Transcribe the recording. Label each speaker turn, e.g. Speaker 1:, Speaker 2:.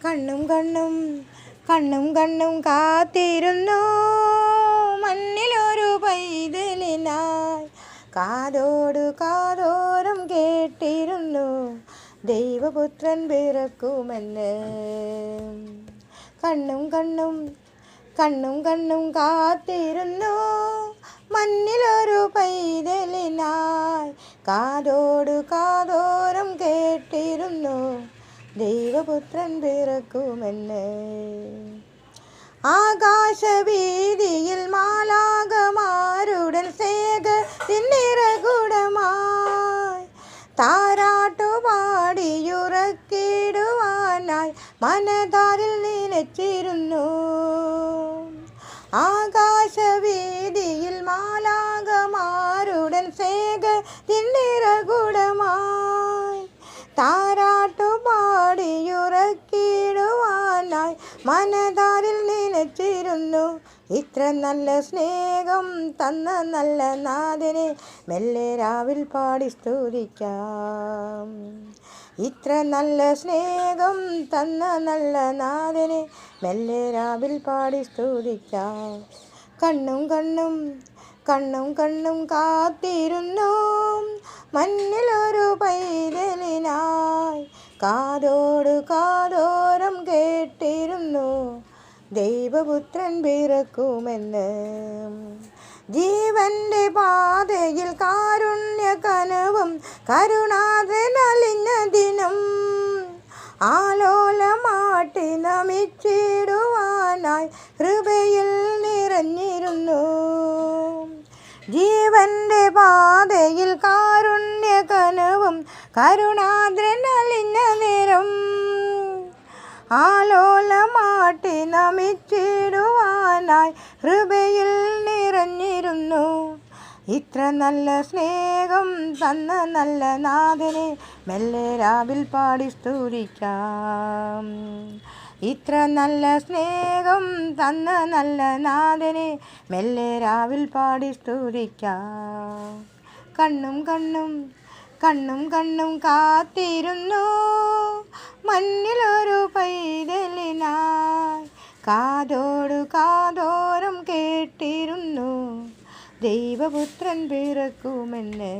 Speaker 1: കണ്ണും കണ്ണും കണ്ണും കണ്ണും കാത്തിരുന്നു മണ്ണിലൊരു പൈതലിനായി. കാതോട് കാതോരം കേട്ടിരുന്നു ദൈവപുത്രൻ പിറക്കുമെന്ന്. കണ്ണും കണ്ണും കണ്ണും കണ്ണും കാത്തിരുന്നു മണ്ണിലൊരു പൈതലിനായി. കാതോട് കാതോരം കേട്ടിരുന്നു ദൈവപുത്രൻ പിറക്കുമെന്ന്. ആകാശവീതിയിൽ മാലാഖമാരുടൻ സ്നേഹത്തിനിറകുടമായി താരാട്ടുപാടിയുറക്കിടുവാനായി മനതാരിൽ നനച്ചിരുന്നു. ആകാശവീതിയിൽ മാലാഖമാരുടൻ സ്നേഹത്തിനിറകുടമായി താരാട്ടുപാടിയുറക്കിടുവാനായി മനതാരിൽ നനച്ചിരുന്നു. ഇത്ര നല്ല സ്നേഹം തന്ന നല്ല നാഥനെ മെല്ലെ രാവിൽ പാടി സ്തുതിക്കാം. ഇത്ര നല്ല സ്നേഹം തന്ന നല്ല നാഥനെ മെല്ലെ രാവിൽ പാടി സ്തുതിക്കാം. കണ്ണും കണ്ണും കണ്ണും കണ്ണും കാത്തിരുന്നു മണ്ണിലൊരു പൈതലിനായി. കാതോട് കാതോരം കേട്ടിരുന്നു ദൈവപുത്രൻ പിറക്കുമെന്ന്. ജീവന്റെ പാതയിൽ കാരുണ്യ കനവും കരുണാദ്രനലിഞ്ഞ ദിനം ആലോലമാട്ടി നമിച്ചിടുവാനായി കൃപയിൽ നിറഞ്ഞിരുന്നു. ജീവന്റെ പാതയിൽ കാരുണ്യ കനവും കരുണാദ്രനലിഞ്ഞ നേരം ആലോലമാട്ടി നമിച്ചിടുവാനായി കൃപയിൽ നിറഞ്ഞിരുന്നു. ഇത്ര നല്ല സ്നേഹം തന്ന നല്ല നാഥനെ മെല്ലെ രാവിൽ പാടി സ്തുതിക്കാം. ഇത്ര നല്ല സ്നേഹം തന്ന നല്ല നാഥനെ മെല്ലെ രാവിൽ പാടി സ്തുതിക്കാം. കണ്ണും കണ്ണും കണ്ണും കണ്ണും കാത്തിരുന്നു മണ്ണിലൊരു പൈതലിനായി. കാതോട് കാതോരം കേട്ടിരുന്നു ദൈവപുത്രൻ പിറക്കുമെന്ന്.